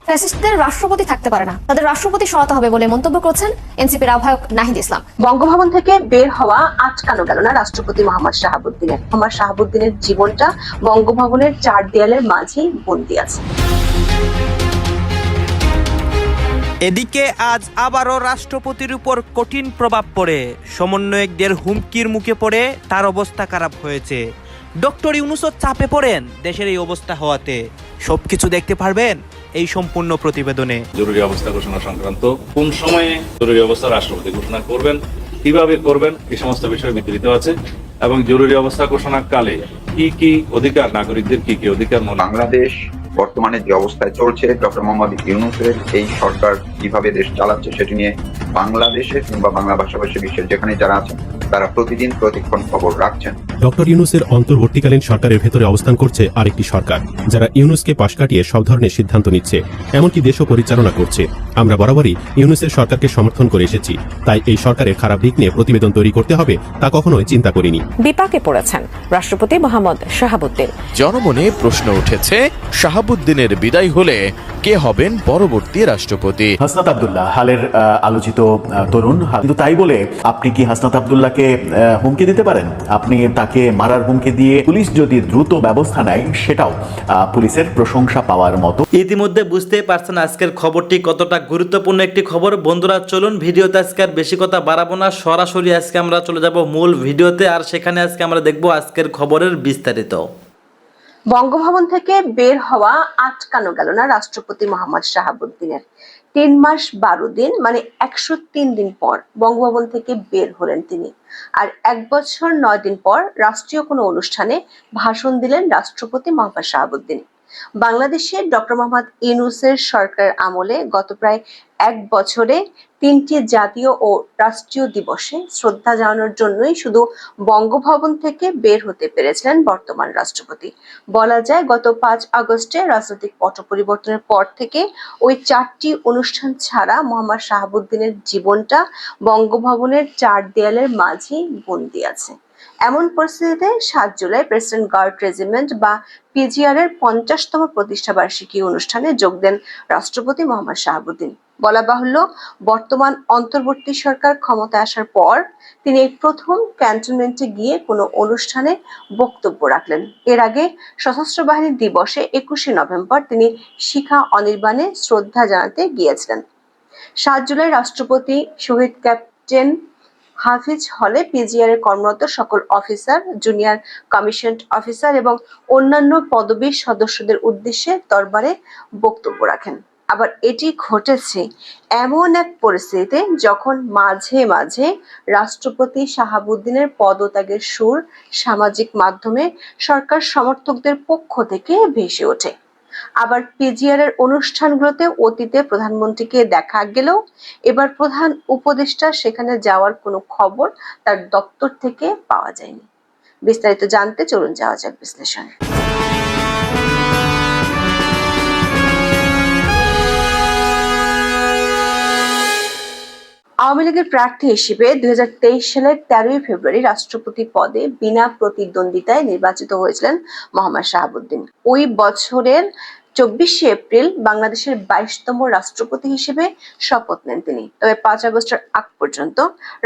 ফ্যাসিস্টদের রাষ্ট্রপতি থাকতে পারে না, তাদের রাষ্ট্রপতি সহায়তা হবে বলে মন্তব্য করেছেন এনসিপির আহ্বায়ক নাহিদ ইসলাম। বঙ্গভবন থেকে বের হওয়া আটকানো গেল না রাষ্ট্রপতি মোহাম্মদ শাহাবুদ্দিনের। মোহাম্মদ শাহাবুদ্দিনের জীবনটা বঙ্গভবনের চার দেয়ালের মাঝেই বন্দী আছে। এদিকে আজ আবারও রাষ্ট্রপতির উপর কঠিন প্রভাব পড়ে সমন্বয়কদের হুমকির মুখে পড়ে তার অবস্থা খারাপ হয়েছে। ডক্টর ইউনূসও চাপে পড়েন দেশের এই অবস্থা হওয়াতে। সবকিছু দেখতে পারবেন এই সম্পূর্ণ প্রতিবেদনে। জরুরি অবস্থা ঘোষণা সংক্রান্ত কোন সময়ে জরুরি অবস্থা রাষ্ট্রপতি ঘোষণা করবেন, কিভাবে করবেন, এই সমস্ত বিষয় বিধৃত আছে এবং জরুরি অবস্থা ঘোষণাকালে কি কি অধিকার, নাগরিকদের কি কি অধিকার। বাংলাদেশ বর্তমানে যে অবস্থায় চলছে, ডক্টর মোহাম্মদ ইউনূসের এই সরকার কিভাবে দেশ চালাচ্ছে সেটি নিয়ে বাংলাদেশের কিংবা বাংলা ভাষাভাষী বিশ্বের যেখানে যারা আছেন তারা প্রতিদিন প্রতিক্ষণ খবর রাখছেন। ডক্টর ইউনূসের অন্তর্বর্তীকালীন সরকারের ভেতরে অবস্থান করছে আরেকটি সরকার, যারা ইউনূসকে পাশ কাটিয়ে সব ধরনের সিদ্ধান্ত নিচ্ছে, এমনকি দেশও পরিচালনা করছে। আমরা বরাবরই ইউনূসের সরকারকে সমর্থন করে এসেছি, তাই এই সরকারের খারাপ দিক নিয়ে প্রতিবেদন তৈরি করতে হবে তা কখনোই চিন্তা করিনি। বিপাকে পড়েছেন রাষ্ট্রপতি মোহাম্মদ শাহাবুদ্দিন। জনমনে প্রশ্ন উঠেছে, শাহাবুদ্দিনের বিদায় হলে কে হবেন পরবর্তী রাষ্ট্রপতি? হাসনাত আব্দুল্লাহ হালের আলোচিত তরুণ, কিন্তু তাই বলে আপনি কি হাসনাত আব্দুল্লাহকে হুমকি দিতে পারেন? আপনি তাকে মারার হুমকি দিয়ে পুলিশ যদি দ্রুত ব্যবস্থা নেয় সেটাও পুলিশের প্রশংসা পাওয়ার মতো। ইতিমধ্যে বুঝতেই পারছেন আজকের খবরটি কতটা গুরুত্বপূর্ণ একটি খবর। বন্ধুরা চলুন ভিডিওতে আজকে আর বেশি কথা বাড়াবো না, সরাসরি আজকে আমরা চলে যাব মূল ভিডিওতে, আর সেখানে আজকে আমরা দেখব আজকের খবরের বিস্তারিত। বঙ্গভবন থেকে বের হওয়া আটকানো গেল না রাষ্ট্রপতি মোহাম্মদ শাহাবুদ্দিনের। 3 মাস 12 দিন মানে 103 দিন পর বঙ্গভবন থেকে বের হলেন তিনি। আর 1 বছর 9 দিন পর রাষ্ট্রীয় কোনো অনুষ্ঠানে ভাষণ দিলেন রাষ্ট্রপতি মোহাম্মদ শাহাবুদ্দিন। বাংলাদেশে ডক্টর মোহাম্মদ ইউনূসের সরকার আমলে গত প্রায় 1 বছরে 3টি জাতীয় ও রাষ্ট্রীয় দিবসে শ্রদ্ধা জানানোর জন্যই শুধু বঙ্গভবন থেকে বের হতে পেরেছিলেন বর্তমান রাষ্ট্রপতি। বলা যায় গত 5 আগস্টে রাজনৈতিক পট পরিবর্তনের পর থেকে ওই 4টি অনুষ্ঠান ছাড়া মোহাম্মদ শাহাবুদ্দিনের জীবনটা বঙ্গভবনের চার দেয়ালের মাঝেই বন্দী আছে। এমন পরিস্থিতিতে 7 জুলাই প্রেসিডেন্ট গার্ড রেজিমেন্ট বা পিজিআর এর 50তম প্রতিষ্ঠাবার্ষিকী অনুষ্ঠানে যোগ দেন রাষ্ট্রপতি মোহাম্মদ শাহাবুদ্দিন। বলা বাহুল্য, বর্তমান অন্তর্বর্তী সরকার ক্ষমতায় আসার পর তিনি এই প্রথম ক্যান্টনমেন্টে গিয়ে কোনো অনুষ্ঠানে বক্তব্য রাখলেন। এর আগে সশস্ত্র বাহিনী দিবসে 21শে নভেম্বর তিনি শিখা অনির্বাণে শ্রদ্ধা জানাতে গিয়েছিলেন। 7 জুলাই রাষ্ট্রপতি শহীদ ক্যাপ্টেন হাফিজ হলে পিজিআর এর কর্মরত সকল অফিসার, জুনিয়র কমিশনড অফিসার এবং অন্যান্য পদবীর সদস্যদের উদ্দেশ্যে দরবারে বক্তব্য রাখেন। আবার এটি ঘটেছে এমন এক পরিস্থিতিতে যখন মাঝে মাঝে রাষ্ট্রপতি শাহাবুদ্দিনের পদত্যাগের সুর সামাজিক মাধ্যমে সরকার সমর্থকদের পক্ষ থেকে ভেসে ওঠে। আবার পিজিআর এর অনুষ্ঠানগুলোতে অতীতে প্রধানমন্ত্রীকে দেখা গেলেও এবার প্রধান উপদেষ্টা সেখানে যাওয়ার কোনো খবর তার দপ্তর থেকে পাওয়া যায়নি। বিস্তারিত জানতে চলুন যাওয়া যাক বিশ্লেষণে। আওয়ামী লীগের প্রার্থী হিসেবে 2023 সালের 13 ফেব্রুয়ারি রাষ্ট্রপতি পদে বিনা প্রতিদ্বন্দ্বিতায় নির্বাচিত হয়েছিলেন মোহাম্মদ শাহাবুদ্দিন। ওই বছরের 24শে এপ্রিল বাংলাদেশের 22তম রাষ্ট্রপতি হিসেবে শপথ নেন তিনি। তবে 5 আগস্টের আগ পর্যন্ত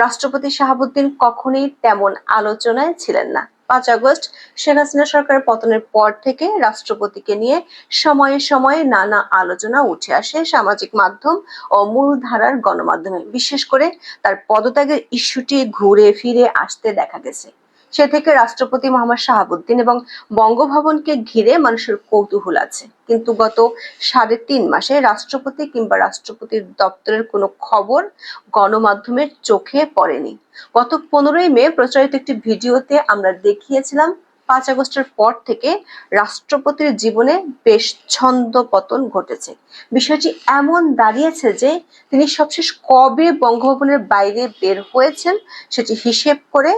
রাষ্ট্রপতি শাহাবুদ্দিন কখনোই তেমন আলোচনায় ছিলেন না। 5 আগস্ট শেখ হাসিনা সরকারের পতনের পর থেকে রাষ্ট্রপতিকে নিয়ে সময়ে সময়ে নানা আলোচনা উঠে আসে সামাজিক মাধ্যম ও মূলধারার গণমাধ্যমে। বিশেষ করে তার পদত্যাগের ইস্যুটি ঘুরে ফিরে আসতে দেখা গেছে। সে থেকে রাষ্ট্রপতি মোহাম্মদ শাহাবুদ্দিন এবং বঙ্গভবনকে ঘিরে মানুষের কৌতূহল আছে, কিন্তু গত 3.5 মাসে রাষ্ট্রপতি কিংবা রাষ্ট্রপতির দপ্তরের কোনো খবর গণমাধ্যমের চোখে পড়েনি। গত 15ই মে প্রচারিত একটি ভিডিওতে আমরা দেখিয়েছিলাম 5 আগস্টের পর থেকে রাষ্ট্রপতির জীবনে বেশ ছন্দপতন ঘটেছে। বিষয়টি এমন দাঁড়িয়েছে যে তিনি সবশেষ কবে বঙ্গভবনের বাইরে বের হয়েছেন সেটি হিসেব করে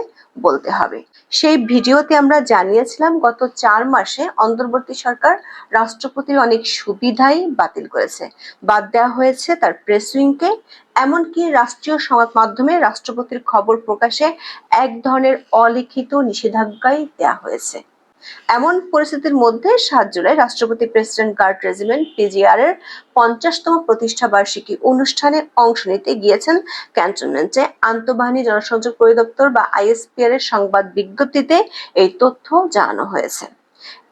বলতে হবে। সেই ভিডিওতে আমরা জানিয়েছিলাম গত 4 মাসে অন্তর্বর্তী সরকার রাষ্ট্রপতির অনেক সুবিধাই বাতিল করেছে, বাদ দেওয়া হয়েছে তার প্রেস উইংকে, এমনকি রাষ্ট্রীয় সংবাদ মাধ্যমে রাষ্ট্রপতির খবর প্রকাশে এক ধরনের অলিখিত নিষেধাজ্ঞাই দেওয়া হয়েছে। এমন পরিস্থিতির মধ্যে 7 জুলাই রাষ্ট্রপতি প্রেসিডেন্ট গার্ড রেজিমেন্ট পিজিআর এর 50তম প্রতিষ্ঠা বার্ষিকী অনুষ্ঠানে অংশ নিতে গিয়েছেন ক্যান্টনমেন্টে। আন্তঃবাহিনী জনসংযোগ পরিদপ্তর বা আইএসপিআর এর সংবাদ বিজ্ঞপ্তিতে এই তথ্য জানানো হয়েছে।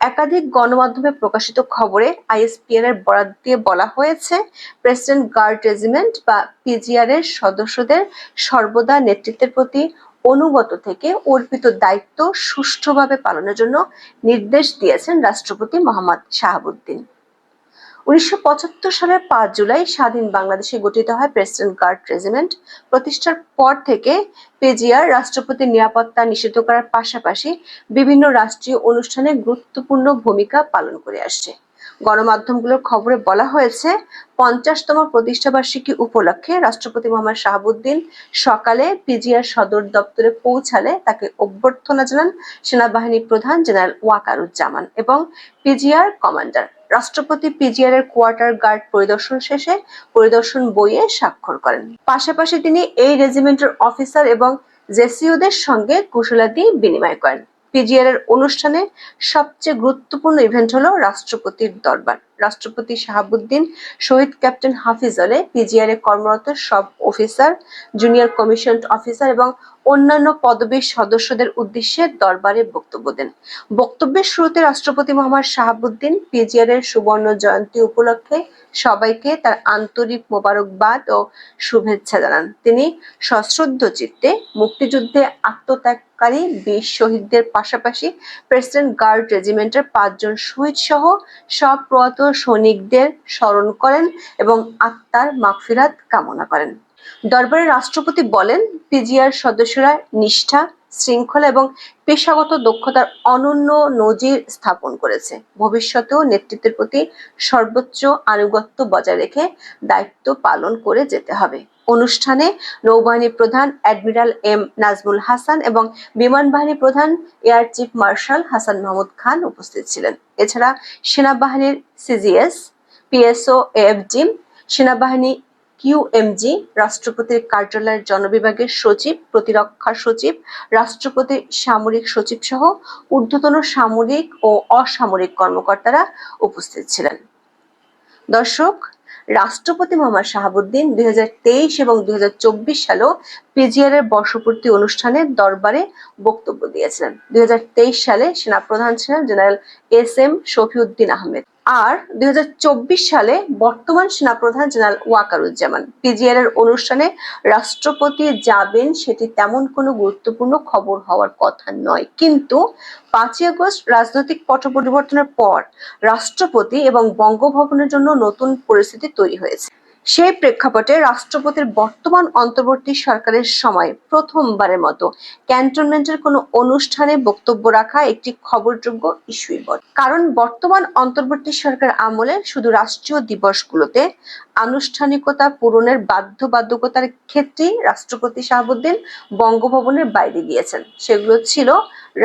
একাধিক গণমাধ্যমে প্রকাশিত খবরে আইএসপিআর এর বরাত দিয়ে বলা হয়েছে, প্রেসিডেন্ট গার্ড রেজিমেন্ট বা পিজিআর এর সদস্যদের সর্বদা নেতৃত্বের প্রতি অনুগত থেকে অর্পিত দায়িত্ব সুষ্ঠুভাবে পালনের জন্য নির্দেশ দিয়েছেন রাষ্ট্রপতি মোহাম্মদ শাহাবুদ্দিন। 1975 সালের 5 জুলাই স্বাধীন বাংলাদেশে গঠিত হয় প্রেসিডেন্ট গার্ড রেজিমেন্ট। প্রতিষ্ঠার পর থেকে পিজিআর রাষ্ট্রপতির নিরাপত্তা নিশ্চিত করার পাশাপাশি বিভিন্ন রাষ্ট্রীয় অনুষ্ঠানে গুরুত্বপূর্ণ ভূমিকা পালন করে আসছে। গণমাধ্যমগুলোর খবরে বলা হয়েছে, 50তম প্রতিষ্ঠাবার্ষিকী উপলক্ষে রাষ্ট্রপতি মোহাম্মদ শাহাবুদ্দিন সকালে পিজিআর সদর দপ্তরে পৌঁছালে তাকে অভ্যর্থনা জানান সেনাবাহিনী প্রধান জেনারেল ওয়াকারুজ্জামান এবং পিজিআর কমান্ডার। রাষ্ট্রপতি পিজিআর এর কোয়ার্টার গার্ড পরিদর্শন শেষে পরিদর্শন বইয়ে স্বাক্ষর করেন। পাশাপাশি তিনি এই রেজিমেন্টের অফিসার এবং জেসিওদের সঙ্গে কুশলাদি বিনিময় করেন। পিজিআর এর অনুষ্ঠানে সবচেয়ে গুরুত্বপূর্ণ ইভেন্ট হলো রাষ্ট্রপতির দরবার। রাষ্ট্রপতি শাহাবুদ্দিন শহীদ ক্যাপ্টেন হাফিজ আলে পিজিআর এ কর্মরত সব অফিসার, জুনিয়র কমিশনড অফিসার এবং অন্যান্য পদবীর সদস্যদের উদ্দেশ্যে দরবারে বক্তব্য দেন। বক্তব্যের শুরুতে রাষ্ট্রপতি মোহাম্মদ শাহাবুদ্দিন পিজিআর এর সুবর্ণ জয়ন্তী উপলক্ষে সবাইকে তার আন্তরিক মোবারকবাদ ও শুভেচ্ছা জানান। তিনি সশ্রদ্ধ চিত্তে মুক্তিযুদ্ধে আত্মত্যাগকারী বীর শহীদদের পাশাপাশি প্রেসিডেন্ট গার্ড রেজিমেন্টের 5 জন শহীদ সহ সব প্রয়াত সৈনিকদের স্মরণ করেন এবং আত্মার মাগফিরাত কামনা করেন। দরবারে রাষ্ট্রপতি বলেন, পিজিআর সদস্যরা নিষ্ঠা, শৃঙ্খলা এবং পেশাগত দক্ষতার অনন্য নজির স্থাপন করেছে। ভবিষ্যতেও নেতৃত্বের প্রতি সর্বোচ্চ আনুগত্য বজায় রেখে দায়িত্ব পালন করে যেতে হবে। অনুষ্ঠানে নৌবাহিনী প্রধান অ্যাডমিরাল এম নাজমুল হাসান এবং বিমান বাহিনী প্রধান air chief marshal Hasan Mahmud Khan উপস্থিত ছিলেন। এছাড়া সেনাবাহিনীর সিজিএস, পিএসও, এএফজি, সেনাবাহিনী কিউএমজি, রাষ্ট্রপতির কার্যালয়ের জনবিভাগের সচিব, প্রতিরক্ষা সচিব, রাষ্ট্রপতির সামরিক সচিব সহ ঊর্ধ্বতন সামরিক ও অসামরিক কর্মকর্তারা উপস্থিত ছিলেন। দর্শক, রাষ্ট্রপতি মোহাম্মদ শাহাবুদ্দিন 2023 এবং 2024 সালেও পিজিআর এর বর্ষপূর্তি অনুষ্ঠানে দরবারে বক্তব্য দিয়েছিলেন। 2023 সালে সেনাপ্রধান ছিলেন জেনারেল এস.এম. শফিউদ্দিন আহমেদ আর 2024 সালে বর্তমান সেনাপ্রধান জেনারেল ওয়াকারুজ্জামান। পিজিআর এর অনুষ্ঠানে রাষ্ট্রপতি যাবেন সেটি তেমন কোনো গুরুত্বপূর্ণ খবর হওয়ার কথা নয়, কিন্তু 5ই আগস্ট রাজনৈতিক পট পরিবর্তনের পর রাষ্ট্রপতি এবং বঙ্গভবনের জন্য নতুন পরিস্থিতি তৈরি হয়েছে। সেই প্রেক্ষাপটে রাষ্ট্রপতির বর্তমান অন্তর্বর্তী সরকারের সময় প্রথমবারের মতো ক্যান্টনমেন্টের কোনো অনুষ্ঠানে বক্তব্য রাখা একটি খবরযোগ্য ইস্যুই বটে। কারণ বর্তমান অন্তর্বর্তী সরকার আমলে শুধু রাষ্ট্রীয় দিবসগুলোতে আনুষ্ঠানিকতা পূরণের বাধ্যবাধকতার ক্ষেত্রেই রাষ্ট্রপতি শাহাবুদ্দিন বঙ্গভবনের বাইরে গিয়েছেন। সেগুলো ছিল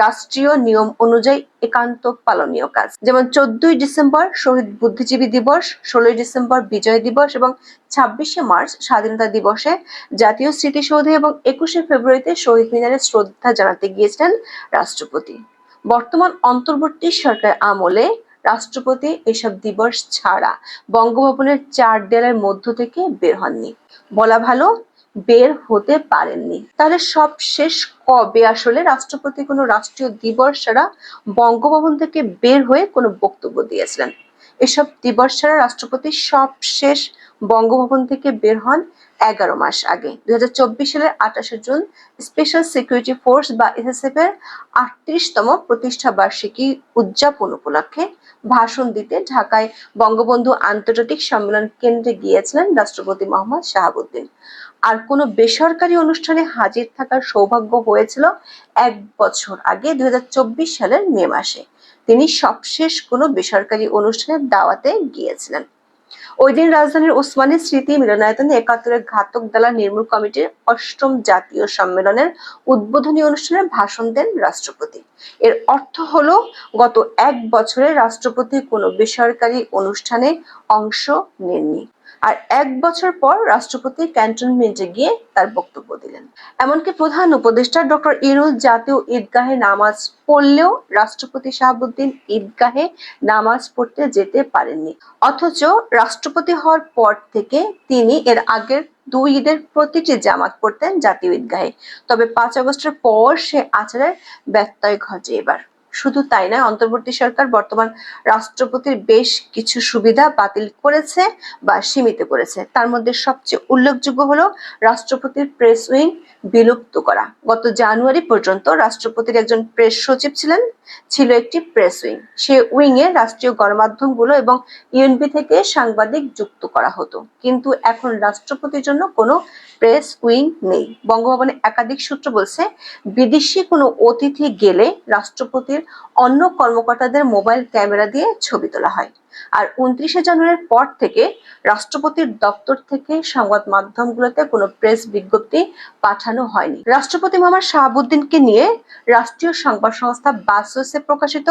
রাষ্ট্রীয় নিয়ম অনুযায়ী একান্ত পালনীয় কাজ, যেমন 14ই ডিসেম্বর শহীদ বুদ্ধিজীবী দিবস, 16ই ডিসেম্বর বিজয় দিবস এবং 26শে মার্চ স্বাধীনতা দিবসে জাতীয় স্মৃতিসৌধে এবং 21শে ফেব্রুয়ারিতে শহীদ মিনারে শ্রদ্ধা জানাতে গিয়েছিলেন রাষ্ট্রপতি। বর্তমান অন্তর্বর্তী সরকার আমলে রাষ্ট্রপতি এসব দিবস ছাড়া বঙ্গভবনের 4 দেয়ালের মধ্য থেকে বের হননি, বলা ভালো বের হতে পারেননি। তাহলে সব শেষ কবে আসলে রাষ্ট্রপতি কোনো রাষ্ট্রীয় দিবস ছাড়া বঙ্গভবন থেকে বের হয়ে কোনো বক্তব্য দিয়েছিলেন? এসব দিবস ছাড়া রাষ্ট্রপতি সব শেষ বঙ্গভবন থেকে বের হন 11 মাস আগে। 2024 সালের 28শে জুন স্পেশাল সিকিউরিটি ফোর্স বা এসএসএফ এর 38তম প্রতিষ্ঠা বার্ষিকী উদযাপন উপলক্ষে ভাষণ দিতে ঢাকায় বঙ্গবন্ধু আন্তর্জাতিক সম্মেলন কেন্দ্রে গিয়েছিলেন রাষ্ট্রপতি মোহাম্মদ শাহাবুদ্দিন। আর কোনো বেসরকারি অনুষ্ঠানে হাজির থাকার সৌভাগ্য হয়েছিল 1 বছর আগে 2024 সালের মে মাসে। তিনি সবশেষ কোনো বেসরকারি অনুষ্ঠানের দাওয়াতে গিয়েছিলেন। ওই দিন রাজধানীর ওসমানী স্মৃতি মিলনায়তনে 71-এর ঘাতক দালাল নির্মূল কমিটির 8ম জাতীয় সম্মেলনের উদ্বোধনী অনুষ্ঠানে ভাষণ দেন রাষ্ট্রপতি। এর অর্থ হলো গত 1 বছরে রাষ্ট্রপতি কোনো বেসরকারি অনুষ্ঠানে অংশ নেননি। আর 1 বছর পর রাষ্ট্রপতি ক্যান্টনমেন্টে গিয়ে তার বক্তব্য দিলেন। এমনকি প্রধান উপদেষ্টা ডক্টর ইউনূস জাতীয় ঈদগাহে নামাজ পড়লেও রাষ্ট্রপতি শাহাবুদ্দিন ঈদগাহে নামাজ পড়তে যেতে পারেননি। অথচ রাষ্ট্রপতি হওয়ার পর থেকে তিনি এর আগের 2 ঈদের প্রতিটি জামাত পড়তেন জাতীয় ঈদগাহে। তবে 5 আগস্টের পর সে আচারের ব্যত্যয় ঘটে এবার। শুধু তাই নয়, অন্তর্বর্তী সরকার বর্তমান রাষ্ট্রপতির বেশ কিছু সুবিধা বাতিল করেছে বা সীমিত করেছে। তার মধ্যে সবচেয়ে উল্লেখযোগ্য হলো রাষ্ট্রপতির প্রেস উইং বিলুপ্ত করা। গত জানুয়ারি পর্যন্ত রাষ্ট্রপতির একজন প্রেস সচিব ছিল একটি প্রেস উইং। সে উইং এ রাষ্ট্রীয় গণমাধ্যমগুলো এবং ইউএনবি থেকে সাংবাদিক যুক্ত করা হতো, কিন্তু এখন রাষ্ট্রপতির জন্য কোনো প্রেস উইং নেই। বঙ্গভবনে একাধিক সূত্র বলছে, বিদেশি কোনো অতিথি গেলে রাষ্ট্রপতির অন্য কর্মকর্তাদের মোবাইল ক্যামেরা দিয়ে ছবি তোলা হয়। আর 29শে জানুয়ারির পর থেকে রাষ্ট্রপতির দপ্তর থেকে সংবাদ মাধ্যমগুলোতে কোনো প্রেস বিজ্ঞপ্তি পাঠানো হয়নি। রাষ্ট্রপতি মোহাম্মদ শাহাবুদ্দিনকে নিয়ে রাষ্ট্রীয় সংবাদ সংস্থা বাসসে প্রকাশিত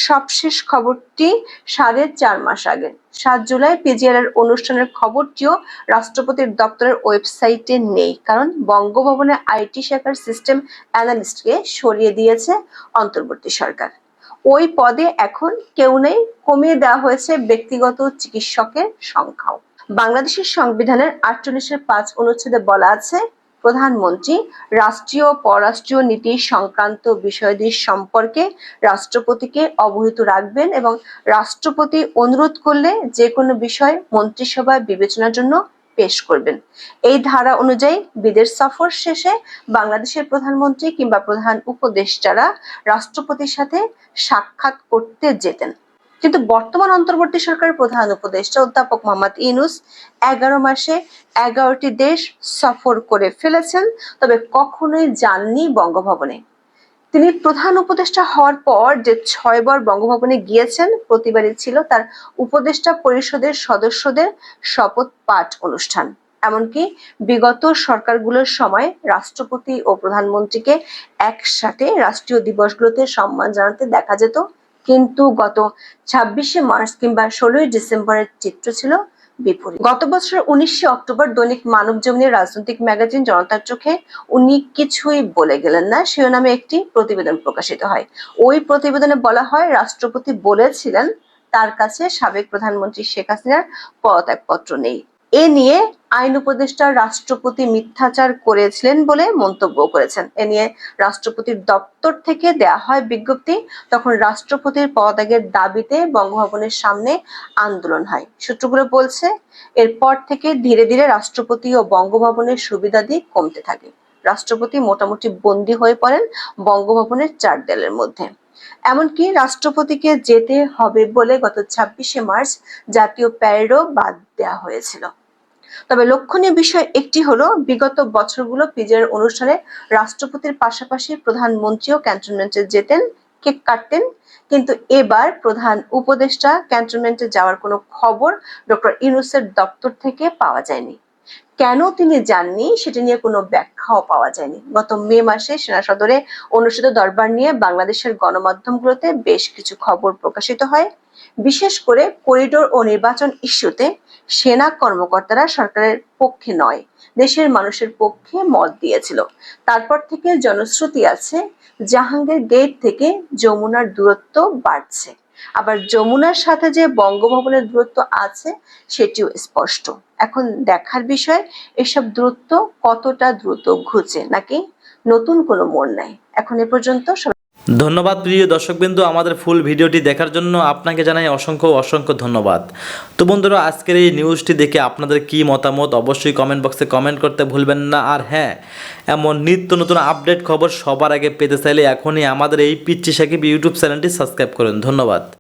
সবশেষ খবরটি 4.5 মাস আগে। 7 জুলাই পিজিআর এর অনুষ্ঠানের খবরটিও রাষ্ট্রপতির দপ্তরের ওয়েবসাইটে নেই, কারণ বঙ্গভবনের আইটি শাখার সিস্টেম অ্যানালিস্টকে সরিয়ে দিয়েছে অন্তর্বর্তী সরকার। ওই পদে এখন কেউ নেই, কমিয়ে দেওয়া হয়েছে ব্যক্তিগত চিকিৎসকের সংখ্যাও। বাংলাদেশের সংবিধানের 48-এর 5 অনুচ্ছেদে বলা আছে, প্রধানমন্ত্রী রাষ্ট্রীয় পররাষ্ট্রীয় নীতি সংক্রান্ত বিষয়াদি সম্পর্কে রাষ্ট্রপতিকে অবহিত রাখবেন এবং রাষ্ট্রপতি অনুরোধ করলে যে কোনো বিষয় মন্ত্রিসভায় বিবেচনার জন্য পেশ করবেন। এই ধারা অনুযায়ী বিদেশ সফর শেষে বাংলাদেশের প্রধানমন্ত্রী কিংবা প্রধান উপদেষ্টারা রাষ্ট্রপতির সাথে সাক্ষাৎ করতে যেতেন। কিন্তু বর্তমান অন্তর্বর্তী সরকারের প্রধান উপদেষ্টা অধ্যাপক মোহাম্মদ ইউনূস 11 মাসে 11টি দেশ সফর করে ফেলেছেন, তবে কখনোই যাননি বঙ্গভবনে। তিনি প্রধান উপদেষ্টা হওয়ার পর যে 6 বার বঙ্গভবনে গিয়েছেন, প্রতিবারই ছিল তার উপদেষ্টা পরিষদের সদস্যদের শপথ পাঠ অনুষ্ঠান। এমনকি বিগত সরকারগুলোর সময় রাষ্ট্রপতি ও প্রধানমন্ত্রীকে একসাথে রাষ্ট্রীয় দিবসগুলোতে সম্মান জানাতে দেখা যেত, কিন্তু গত 26শে মার্চ কিংবা 16ই ডিসেম্বরের চিত্র ছিল বিপরীত। গত বছর 19শে অক্টোবর দৈনিক মানবজমিনের রাজনৈতিক ম্যাগাজিন জনতার চোখে উনি কিছুই বলে গেলেন না শিরোনামে একটি প্রতিবেদন প্রকাশিত হয়। ওই প্রতিবেদনে বলা হয়, রাষ্ট্রপতি বলেছিলেন তার কাছে সাবেক প্রধানমন্ত্রী শেখ হাসিনার পদত্যাগপত্র নেই। এ নিয়ে আইন উপদেষ্টা রাষ্ট্রপতি মিথ্যাচার করেছিলেন বলে মন্তব্য করেছেন। এ নিয়ে রাষ্ট্রপতির দপ্তর থেকে দেয়া হয় বিজ্ঞপ্তি। তখন রাষ্ট্রপতির পদত্যাগের দাবিতে বঙ্গভবনের সামনে আন্দোলন হয়। সূত্রগুলো বলছে, এরপর থেকে ধীরে ধীরে রাষ্ট্রপতি ও বঙ্গভবনের সুবিধাদি কমতে থাকে। রাষ্ট্রপতি মোটামুটি বন্দী হয়ে পড়েন বঙ্গভবনের 4 দেয়ালের মধ্যে। এমনকি রাষ্ট্রপতিকে যেতে হবে বলে গত 26শে মার্চ জাতীয় প্যারেডও বাদ দেওয়া হয়েছিল। তবে লক্ষণীয় বিষয় একটি হলো, বিগত বছরগুলো পিজিআর অনুষ্ঠানে রাষ্ট্রপতির পাশাপাশি প্রধানমন্ত্রীও ক্যান্টনমেন্টে যেতেন, কেক কাটতেন, কিন্তু এবার প্রধান উপদেষ্টা ক্যান্টনমেন্টে যাওয়ার কোনো খবর ডক্টর ইউনূসের দপ্তর থেকে পাওয়া যায়নি। কেন তিনি যাননি সেটি নিয়ে কোনো ব্যাখ্যাও পাওয়া যায়নি। গত মে মাসে সেনা সদরে অনুষ্ঠিত দরবার নিয়ে বাংলাদেশের গণমাধ্যমগুলোতে বেশ কিছু খবর প্রকাশিত হয়। বিশেষ করে করিডোর ও নির্বাচন ইস্যুতে সেনা কর্মকর্তারা সরকারের পক্ষে নয়, দেশের মানুষের পক্ষে মত দিয়েছিল। তারপর থেকে জনশ্রুতি আছে, জাহাঙ্গীর গেট থেকে যমুনার দূরত্ব বাড়ছে। আবার যমুনার সাথে যে বঙ্গভবনের দূরত্ব আছে সেটিও স্পষ্ট। এখন দেখার বিষয়, এসব দূরত্ব কতটা দ্রুত ঘুচে নাকি নতুন কোনো মোড় নেয়। এখন এ পর্যন্ত। ধন্যবাদ প্রিয় দর্শকবৃন্দ, আমাদের ফুল ভিডিওটি দেখার জন্য আপনাকে জানাই অসংখ্য অসংখ্য ধন্যবাদ। তো বন্ধুরা, আজকের এই নিউজটি দেখে আপনাদের কি মতামত অবশ্যই কমেন্ট বক্সে কমেন্ট করতে ভুলবেন না। আর হ্যাঁ, এমন নিত্য নতুন আপডেট খবর সবার আগে পেতে চাইলে এখনই আমাদের এই পিচ্চি সাকিব ইউটিউব চ্যানেলটি সাবস্ক্রাইব করুন। ধন্যবাদ।